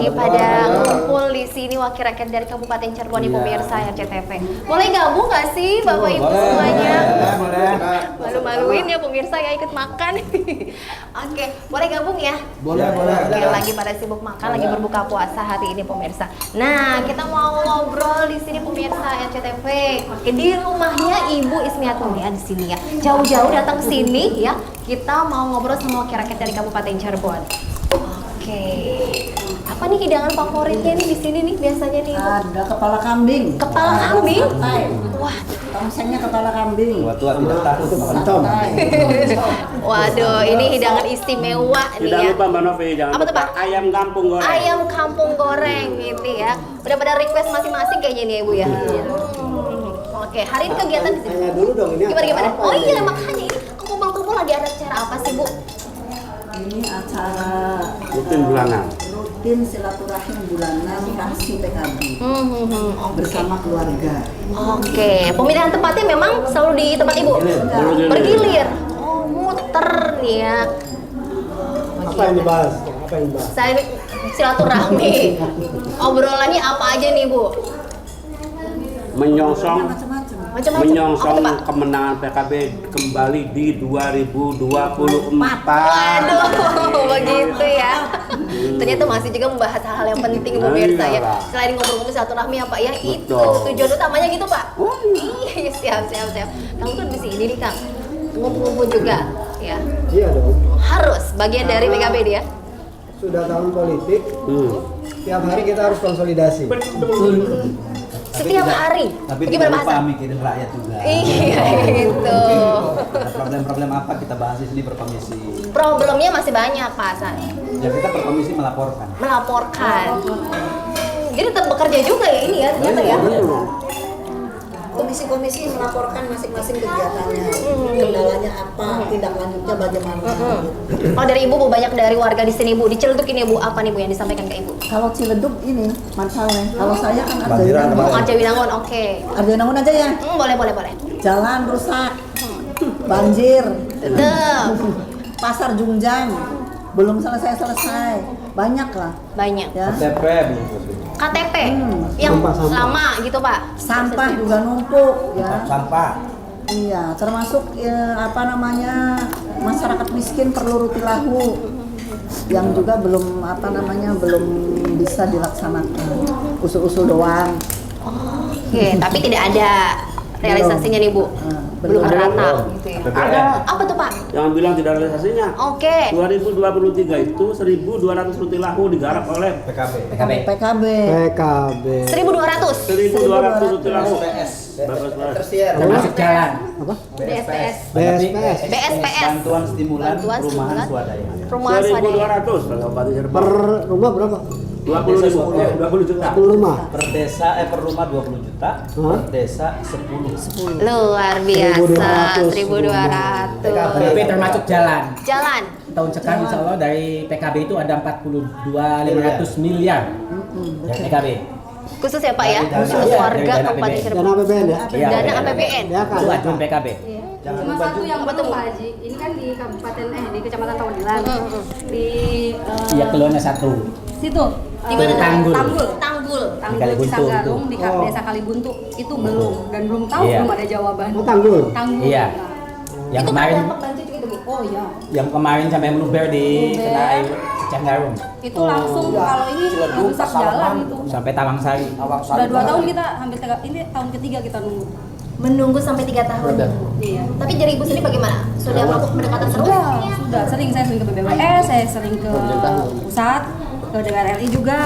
lagi pada ngumpul di sini wakil rakyat dari Kabupaten Cirebon nih pemirsa RCTV. Boleh gabung nggak sih Bapak Ibu semuanya? Boleh. Malu-maluin ya pemirsa ya ikut makan. Oke, boleh gabung ya? Boleh. Oke, lagi pada sibuk makan, lagi berbuka puasa hari ini pemirsa. Nah, kita mau ngobrol di sini pemirsa RCTV. Oke, di rumahnya Ibu Ismiat Mulia di sini ya. Jauh-jauh datang ke sini ya. Kita mau ngobrol sama wakil rakyat dari Kabupaten Cirebon. Oke. Apa nih hidangan favoritnya nih di sini nih biasanya nih Ibu? Ada kepala kambing. Kepala kambing? Wah, Tongsengnya kepala kambing. Tua tidak takut makan tong. waduh, ini hidangan istimewa nih Tidak ya. lupa Mbak Novi, jangan Apa tuh, lupa Pak? ayam kampung goreng. Ayam kampung goreng gitu ya. Udah pada request masing-masing kayaknya nih Ibu ya. Oke, hari ini kegiatan di sini. Tanya dulu dong ini. Gimana? apa Oh iya, ini? makanya ini kumpul-kumpul lagi ada acara apa sih Bu? Ini acara Rutin bulanan. rutin silaturahim bulanan fraksi PKB Oke. bersama keluarga. Oke, pemilihan tempatnya memang selalu di tempat Ibu? Bergilir. Oh, muter nih ya. Apa yang dibahas? Apa yang dibahas? Saya silaturahmi. Obrolannya apa aja nih Bu? Menyongsong Macam-macam. Macam-macam. menyongsong Apa tuh, Pak? kemenangan PKB kembali di 2024. Waduh, begitu ya. Ternyata masih juga membahas hal-hal yang penting pemirsa ya. Iyalah. Selain ngobrol-ngobrol silaturahmi ya Pak ya, itu Betul. tujuan utamanya gitu Pak. Iya, siap. Kang tuh di sini nih Kang. Ngumpul-ngumpul juga ya. Iya dong. Harus bagian dari PKB dia. Sudah tahun politik. Tiap hari kita harus konsolidasi. Setiap hari. Tapi Gimana tidak lupa bahasa? mikirin rakyat juga. Iya gitu. Ada problem-problem apa kita bahas di sini per komisi. Problemnya masih banyak Pak Hasan. Ya kita per komisi melaporkan. Melaporkan. Jadi tetap bekerja juga ya ini ya ternyata ya. Komisi-komisi melaporkan masing-masing kegiatannya, kendalanya apa, tindak lanjutnya bagaimana. Kalau dari Ibu, Bu, banyak dari warga di sini Bu, di Ciledug ini Bu, apa nih Bu yang disampaikan ke Ibu? Kalau Ciledug ini masalahnya, kalau saya kan Banjiran Arjayinangun. Oh, Arjawinangun, oke. Arjayinangun aja ya. Boleh. Jalan rusak, banjir, Tetep, pasar Jungjang belum selesai, banyak lah banyak. ya. KTP belum selesai. KTP, yang Sampah. lama gitu Pak? Sampah juga numpuk ya. Sampah. Iya, termasuk apa namanya masyarakat miskin perlu rutilahu yang juga belum belum bisa dilaksanakan, usul-usul doang. Oke, tapi tidak ada realisasinya nih Bu? Belum merata gitu ya? Ada. Apa tuh Pak? Jangan bilang tidak realisasinya. Oke. 2023 itu 1.200 rutilahu digarap oleh PKB. PKB. PKB. 1.200? 1.200 rutilahu. BPS. Tersier. Termasuk jalan. Apa? BSPS. BSPS. BSPS. Bantuan stimulan Bantuan perumahan stimulan. swadaya. Rumah swadaya. 1.200 Kabupaten Cirebon. Per rumah berapa? 20 juta. 10 rumah. Per desa per rumah 20 juta, per desa 10. Luar biasa, 1.200. 1.200. Tapi termasuk jalan. Jalan. Tahun sekarang insya Allah dari PKB itu ada 42.500 miliar dari PKB. Khusus ya Pak ya, Dari khusus dana- warga dari dana Kabupaten APBN. Cirebon. Dana APBN ya? Iya, Dana APBN. Ya kan? Itu ajuan PKB. Jangan Cuma lupa satu yang Apa belum tuh? Pak Haji, ini kan di kabupaten di kecamatan Tawanelan. Di Iya keluarnya satu. situ. Di mana? Tanggul. Tanggul. Tanggul Kalibuntu Cisanggarung itu. di Oh. desa Kalibuntu itu belum dan belum tahu Iya. belum ada jawaban. Oh, Tanggul. Tanggul. Iya. ya. Yang Itu kemarin dampak banjir juga Bu. Oh iya. yang kemarin sampai meluber di Meluber. kena air Cenggarung Itu langsung kalau ini rusak jalan itu. sampai Tawangsari. Sudah 2 tahun kita ini tahun ketiga kita nunggu. Menunggu sampai 3 tahun. Iya. Tapi dari Ibu sendiri bagaimana? Sudah melakukan pendekatan terus? Sudah sering saya sering ke BBWS, saya sering ke pusat, ke DPR RI juga.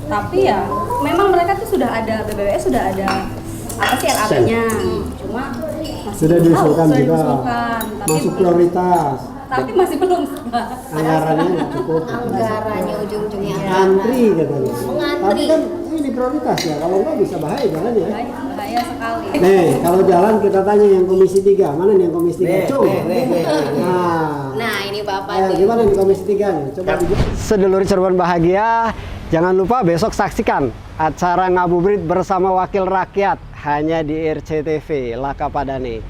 Tapi ya memang mereka tuh sudah ada BBWS sudah ada apa sih RAP-nya. Cuma masih Sudah belum tahu, diusulkan sudah juga. diusulkan, Masuk prioritas. tapi masih belum. Anggarannya nggak cukup. Anggarannya ujung-ujungnya Antri katanya. Mengantri. Tapi kan ini prioritas ya. Kalau nggak bisa bahaya jalan ya. Bahaya sekali. Nih, kalau jalan kita tanya yang komisi 3. Mana nih yang komisi 3? Cung. Nah. Nah, ini Bapak Ayo, nih. gimana nih komisi 3 nih? Coba dijawab. Sedulur Cirebon bahagia, jangan lupa besok saksikan acara ngabuburit bersama wakil rakyat hanya di RCTV Laka Padane.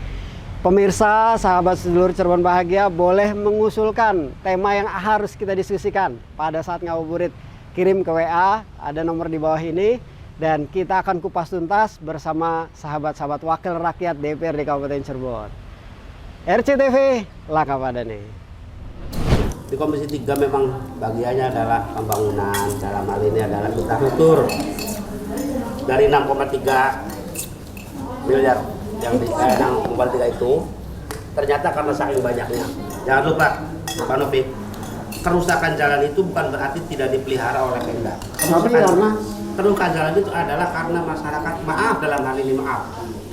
Pemirsa, sahabat sedulur Cirebon bahagia boleh mengusulkan tema yang harus kita diskusikan pada saat ngabuburit. kirim ke WA, ada nomor di bawah ini, dan kita akan kupas tuntas bersama sahabat-sahabat wakil rakyat DPRD Kabupaten Cirebon. RCTV, Laka Padane. Di Komisi 3 memang bagiannya adalah pembangunan, dalam hal ini adalah infrastruktur. Dari 6,3 miliar yang di 6,3 itu, ternyata karena saking banyaknya. Jangan lupa, Pak Novi, kerusakan jalan itu bukan berarti tidak dipelihara oleh Pemda. Kerusakan jalan itu adalah karena masyarakat, maaf dalam hal ini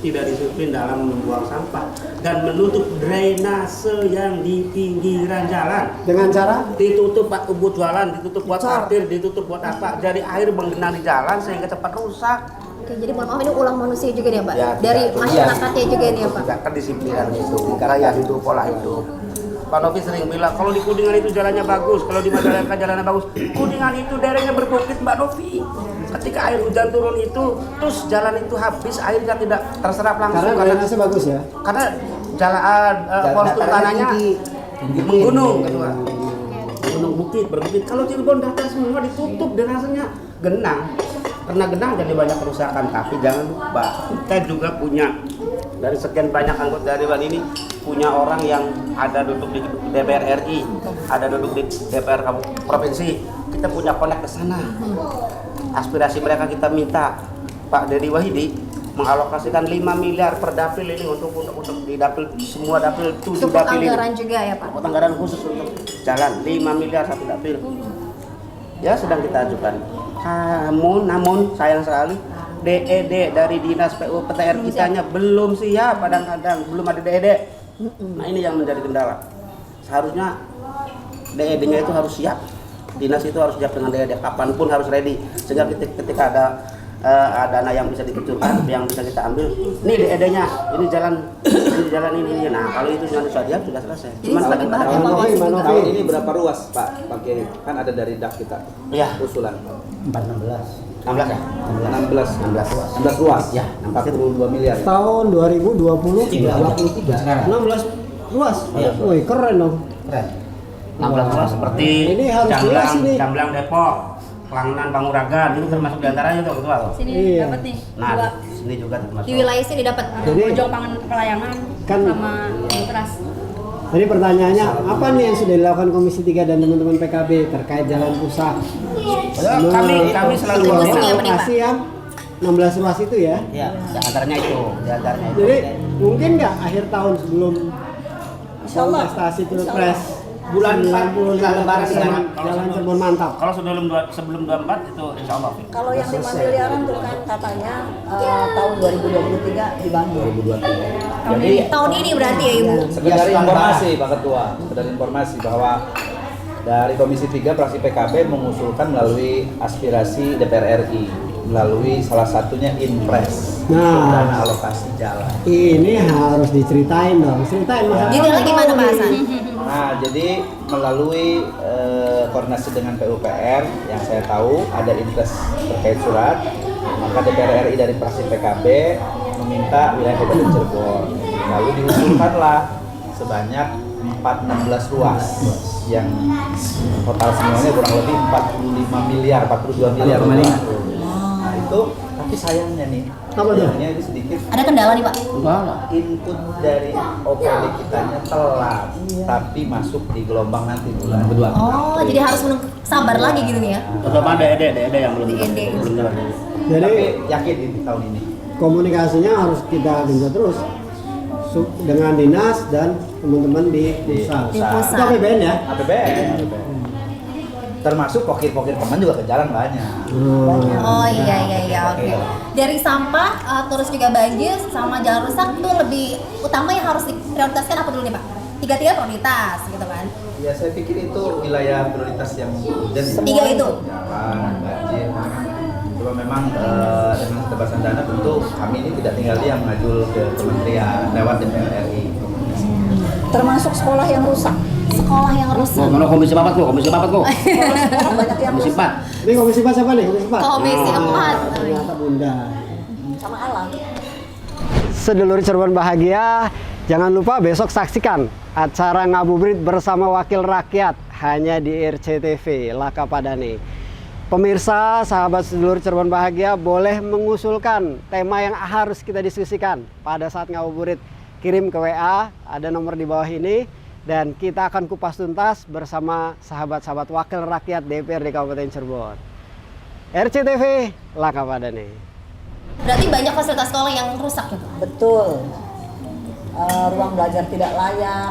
tidak disiplin dalam membuang sampah dan menutup drainase yang di pinggiran jalan. Dengan cara? Ditutup buat jualan, ditutup buat parkir, ditutup buat apa? Jadi air menggenang di jalan sehingga cepat rusak. Oke, jadi mohon maaf ini ulah manusia juga nih ya, Pak? Ya, Dari masyarakatnya juga nih ya, Pak? Tidak kedisiplinan itu, gaya hidup, pola hidup. Pak Novi sering bilang, kalau di Kuningan itu jalannya bagus, kalau di Majalengka jalannya bagus. Kuningan itu daerahnya berbukit, Mbak Novi. Ketika air hujan turun itu, terus jalan itu habis, airnya tidak terserap langsung. Karena drainase bagus ya? Karena jalan postur tanahnya menggunung, gitu Pak. Gunung bukit, berbukit. Kalau Cirebon datar semua ditutup drainasenya, genang. Karena genang jadi banyak kerusakan, tapi jangan lupa kita juga punya dari sekian banyak anggota dewan ini punya orang yang ada duduk di DPR RI, ada duduk di DPR provinsi. Kita punya connect ke sana. Aspirasi mereka kita minta Pak Dedi Wahidi mengalokasikan 5 miliar per dapil ini untuk di dapil semua dapil 7 Cukup dapil ini. anggaran juga ya, Pak? Anggaran khusus untuk jalan 5 miliar satu dapil. Ya sedang kita ajukan. Namun sayang sekali DED dari Dinas PU PTR kitanya belum siap, kadang-kadang belum ada DED. Nah ini yang menjadi kendala. Seharusnya DED-nya itu harus siap. Dinas itu harus siap dengan DED, kapanpun harus ready. Sehingga ketika ada dana yang bisa dikucurkan, yang bisa kita ambil, ini DED-nya, ini jalan ini. Nah kalau itu sudah siap sudah selesai. Cuman kadang-kadang Tahun ini berapa ruas Pak? Pakai kan ada dari DAK kita. ya Usulan 16 ya. 16 ruas. Ya, 42 miliar. Tahun 2020 Sekarang. 16 ruas. Woi, keren dong. Keren. 16 ruas seperti Ini harus jelas ini. Jamblang Depok, Kelangenan Panguragan, itu termasuk diantaranya tuh betul. Sini Iya. dapat nih Nah, dua. sini juga termasuk. Di wilayah sini dapat. Jadi- Bojong Pangan Pelayangan Kan- sama Ultras. Jadi pertanyaannya, apa nih yang sudah dilakukan Komisi 3 dan teman-teman PKB terkait jalan rusak? Ya, kami selalu Dua Fungsinya apa nih, Pak? lokasi yang 16 ruas itu ya. Ya, diantaranya itu. Jadi mungkin nggak akhir tahun sebelum kontestasi pilpres Bulan 95 Lebaran jalan Cirebon mantap. Kalau sebelum 24 itu insya Allah. Kalau yang 5 miliaran tuh kan katanya tahun 2023 dibangun. Jadi Tahun ini berarti ya, Ibu? sekedar informasi Pak Ketua, sekedar informasi bahwa dari Komisi 3 fraksi PKB mengusulkan melalui aspirasi DPR RI melalui salah satunya Inpres, Nah. dana alokasi jalan. Ini harus diceritain dong. Ceritain Mas. Jadi lagi mana Pak Hasan? Nah, jadi melalui koordinasi dengan PUPR yang saya tahu ada Inpres terkait surat, maka DPR RI dari fraksi PKB meminta wilayah Kabupaten Cirebon. Lalu diusulkanlah sebanyak 416 ruas yang total semuanya kurang lebih 45 miliar, 42 miliar. Nah, itu tapi sayangnya nih, Apa tuh? sayangnya ini sedikit Ada kendala nih, Pak? input dari OPD kitanya telat, tapi masuk di gelombang nanti bulan kedua. Oh, jadi harus sabar lagi gitu nih ya? Belum ada DED yang belum DED. belum jalan. Jadi Tapi yakin ini tahun ini. komunikasinya harus kita genjot terus dengan dinas dan teman-teman di pusat. Di pusat. Itu APBN ya? APBN. Termasuk pokir-pokir teman juga ke jalan banyak. Oh iya, oke. Dari sampah, terus juga banjir, sama jalan rusak itu lebih utama yang harus diprioritaskan apa dulu nih Pak? Tiga-tiga prioritas gitu kan? Ya saya pikir itu wilayah prioritas yang urgent. Tiga itu? Jalan, banjir. Cuma memang dengan keterbatasan dana tentu kami ini tidak tinggal diam mengaju ke kementerian lewat DPR RI. Termasuk sekolah yang rusak. Sekolah yang rusak. Mana komisi 4 kok? Komisi 4 kok? Banyak yang Komisi rusak 4. Ini komisi 4 siapa nih? Komisi 4? Komisi 4. Ternyata Bunda. sama alam. Sedulur Cirebon bahagia, jangan lupa besok saksikan acara ngabuburit bersama Wakil Rakyat hanya di RCTV, Laka Padane. Pemirsa, sahabat sedulur Cirebon Bahagia, boleh mengusulkan tema yang harus kita diskusikan pada saat ngabuburit. Kirim ke WA, ada nomor di bawah ini, dan kita akan kupas tuntas bersama sahabat-sahabat wakil rakyat DPRD Kabupaten Cirebon. RCTV, Laka Padane. Berarti banyak fasilitas sekolah yang rusak ya, Pak? Betul. Ruang belajar tidak layak,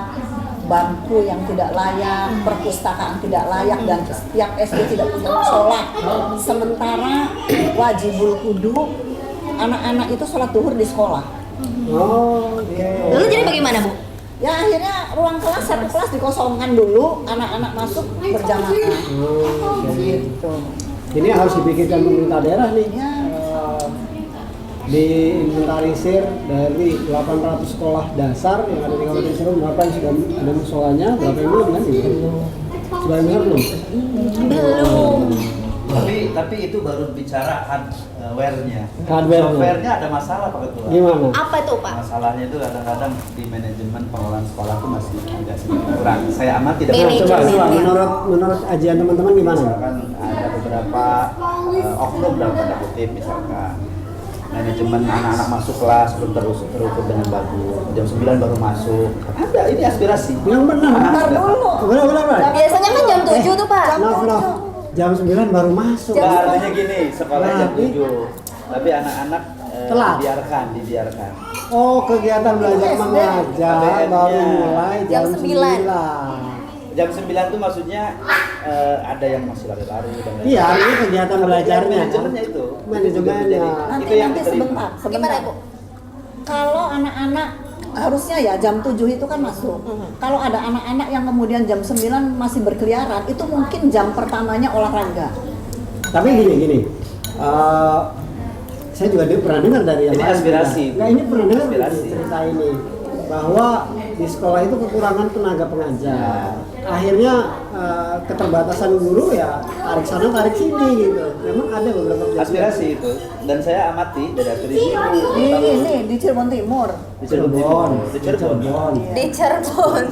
bangku yang tidak layak, perpustakaan tidak layak, dan setiap SD tidak punya sholat. Sementara wajibul kudu anak-anak itu sholat duhur di sekolah. Oh, oke. Lalu jadi bagaimana, Bu? Ya akhirnya ruang kelas, satu kelas dikosongkan dulu, anak-anak masuk berjamaah. Gitu. Ini harus dipikirkan pemerintah daerah nih. Ya. Diinventarisir dari 800 sekolah dasar yang ada di Kabupaten Cirebon, berapa yang sudah ada musolanya, berapa yang belum kan? Sudah yang belum? Belum. Tapi itu baru bicara hardware-nya. Hardware-nya. Software-nya ada masalah Pak Ketua. Gimana? Apa itu, Pak? Masalahnya itu kadang-kadang di manajemen pengelolaan sekolah itu masih agak sedikit kurang. Saya amat tidak Coba, Manajemen. menurut ajian teman-teman gimana? Misalkan ada beberapa oknum dalam tanda kutip, misalkan manajemen anak-anak masuk kelas belum terukur dengan bagus, jam 9 baru masuk. Ada, ini aspirasi. Yang benar. Bentar dulu. Benar, Pak. Biasanya kan jam 7 tuh, Pak. Maaf. Jam 9 baru masuk. Nggak, artinya gini, sekolah jam Tapi- 7, tapi anak-anak Telat. dibiarkan. Oh, kegiatan belajar mengajar KBN-nya. baru mulai jam Jam 9. 9. Jam 9 tuh maksudnya ada yang masih lari-lari dan lain-lain. Iya, ini kegiatan belajarnya. Manajemennya itu. Manajemennya. Nanti yang nanti diterima. sebentar. Gimana, Bu? Kalau anak-anak harusnya ya jam 7 itu kan masuk. Kalau ada anak-anak yang kemudian jam 9 masih berkeliaran, itu mungkin jam pertamanya olahraga. Tapi gini. Saya juga pernah dengar dari yang Ini lain. aspirasi. Nah, ini pernah dengar Aspirasi. cerita ini bahwa di sekolah itu kekurangan tenaga pengajar. Akhirnya keterbatasan guru ya tarik sana tarik sini gitu. Memang ada beberapa kejadian. Aspirasi itu, dan saya amati dari aspirasi Ini di Cirebon Timur. di Cirebon Timur, di Cirebon. Di Cirebon.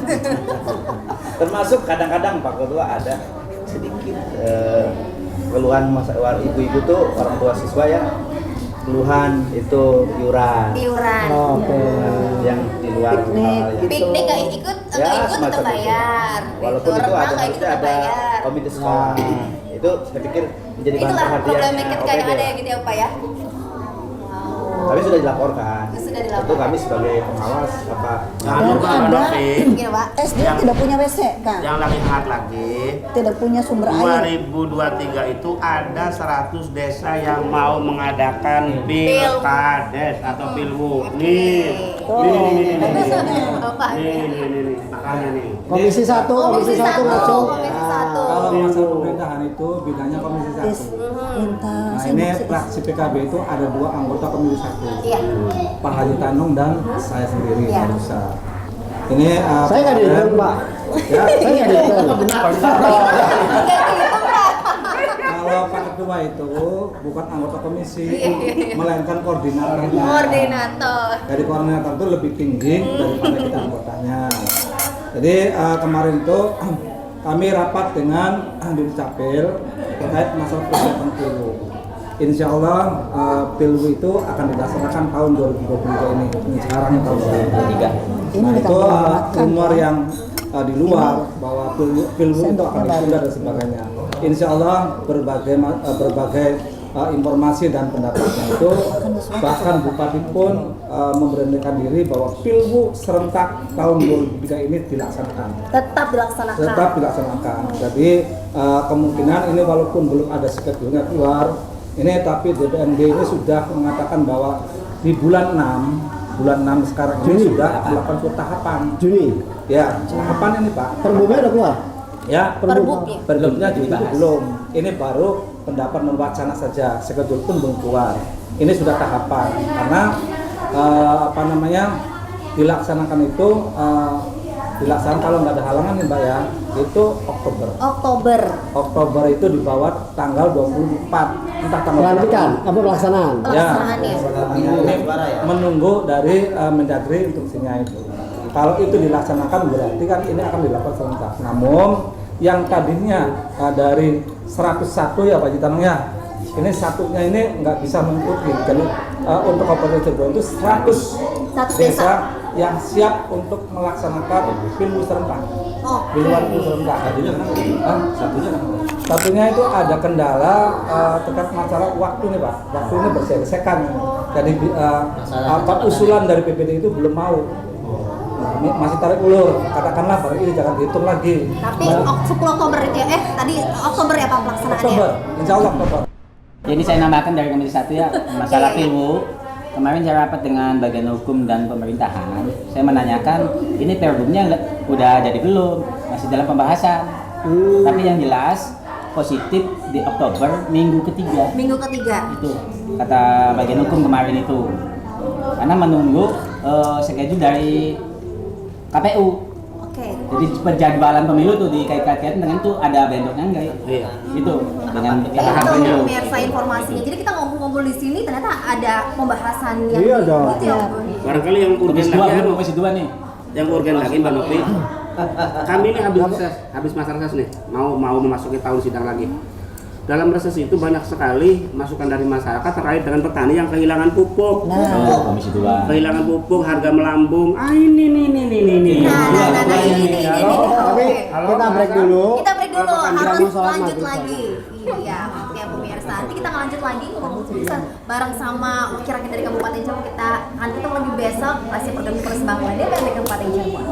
Termasuk kadang-kadang Pak Ketua ada sedikit keluhan ibu-ibu tuh, orang tua siswa ya, keluhan itu iuran. Iuran. Oke. Yang di luar Piknik, hal yang- Piknik nggak ikut, Ya, nggak ikut semacam tetap itu. bayar. Walaupun itu Renang ada nggak ikut harusnya tetap ada bayar. komite sekolah. Itu saya pikir menjadi bahan Itulah perhatian. problematika yang ada ya gitu ya, Pak ya. Tapi sudah dilaporkan. Sudah dilaporkan. Tentu kami sebagai pengawas apa. Jangan Dan lupa Pak ada- Novi, Gini, Pak. SD tidak punya WC kan? yang lagi hangat lagi. Tidak punya sumber air. 2023 itu ada 100 desa yang mau mengadakan pilkades atau pilwu. Nih, Bapak. nih, makanya nih. Komisi 1, Komisi satu, masuk. Komisi satu. Kalau masalah pemerintahan itu bidangnya Komisi 1. Minta Nah ini fraksi PKB itu ada 2 anggota Komisi 1. Iya. Pak Haji Tanung dan saya sendiri, Iya. Pak Musa. Ini Saya nggak dihitung, Pak. Ya, Saya nggak dihitung. kalau Pak Ketua itu bukan anggota komisi, melainkan koordinatornya. Koordinator. Dari koordinator itu lebih tinggi daripada kita anggotanya. Jadi kemarin itu kami rapat dengan Dukcapil terkait masalah persiapan pilwu. Insya Allah pilwu itu akan dilaksanakan tahun 2023 ini. Ini sekarang tahun 2023. Nah itu rumor yang di luar bahwa pilwu itu akan ditunda dan sebagainya. Insya Allah berbagai informasi dan pendapatnya itu, bahkan Bupati pun memberanikan diri bahwa pilwu serentak tahun 2023 ini dilaksanakan. Tetap dilaksanakan. Tetap dilaksanakan. Jadi kemungkinan ini walaupun belum ada schedule-nya keluar, ini tapi DPRD ini sudah mengatakan bahwa di bulan 6 sekarang ini sudah melakukan tahapan. Juni. Ya, tahapan ini Pak. Perbumnya udah keluar. Ya, Perbuknya. Perbuknya dibahas. Belum. Ini baru pendapat wacana saja, schedule pun belum keluar. Ini sudah tahapan karena dilaksanakan itu dilaksanakan kalau nggak ada halangan nih Mbak ya, itu Oktober. Oktober itu di bawah tanggal 24, entah tanggal Pelantikan, berapa. apa pelaksanaan? Ya, Pelaksanaannya. ini menunggu dari Mendagri instruksinya itu. Kalau itu dilaksanakan berarti kan ini akan dilakukan serentak. Namun yang tadinya dari 101 ya Pak Jitanong ya, ini satunya ini nggak bisa mengikuti. Jadi untuk Kabupaten Cirebon itu 100 desa yang siap untuk melaksanakan pilgub serentak. Di luar pilgub serentak. Satunya itu ada kendala terkait masalah waktu nih Pak. Waktu ini bersekan. Jadi usulan dari PPD itu belum mau. Masih tarik ulur, katakanlah baru ini jangan dihitung lagi. Tapi 10 Oktober itu ya, tadi Oktober ya Pak pelaksanaannya? Oktober, insya Allah Oktober. Jadi saya nambahkan dari Komisi 1 ya, masalah pilgub. Kemarin saya rapat dengan bagian hukum dan pemerintahan. Saya menanyakan, ini pergubnya udah jadi belum? Masih dalam pembahasan. Tapi yang jelas positif di Oktober minggu ketiga. Minggu ketiga. Itu kata bagian hukum kemarin itu. Karena menunggu schedule dari KPU. Oke. Jadi penjadwalan pemilu tuh dikait-kaitkan dengan tuh ada bentuknya enggak ya? Iya. Itu dengan Itu pemirsa informasinya. Jadi kita ngobrol-ngobrol di sini ternyata ada pembahasan yang Iya dong. gitu ya. Barangkali yang urgen Komisi lagi, 2 Komisi 2 nih. yang urgen lagi Mbak Novi. Kami ini habis masa reses nih, mau memasuki tahun sidang lagi. Dalam reses itu banyak sekali masukan dari masyarakat terkait dengan petani yang kehilangan pupuk. Komisi 2. Kehilangan pupuk, harga melambung. Ini. Tapi kita break dulu. Kita break dulu, harus sholat lanjut maghrib. lagi. Iya, oke pemirsa. Nanti kita lanjut lagi ngomong bareng sama wakil rakyat dari Kabupaten Cirebon. Kita akan ketemu lagi besok masih program Persebangla DPRD Kabupaten Cirebon.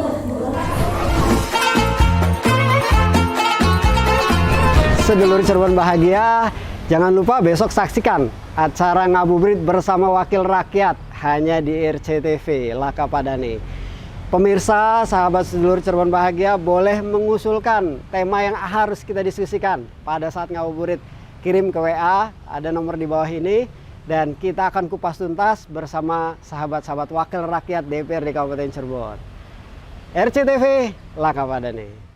Sedulur Cirebon bahagia, jangan lupa besok saksikan acara ngabuburit bersama Wakil Rakyat hanya di RCTV Laka Padane. Pemirsa, sahabat sedulur Cirebon bahagia boleh mengusulkan tema yang harus kita diskusikan pada saat ngabuburit. Kirim ke WA, ada nomor di bawah ini, dan kita akan kupas tuntas bersama sahabat-sahabat Wakil Rakyat DPRD Kabupaten Cirebon. RCTV Laka Padane.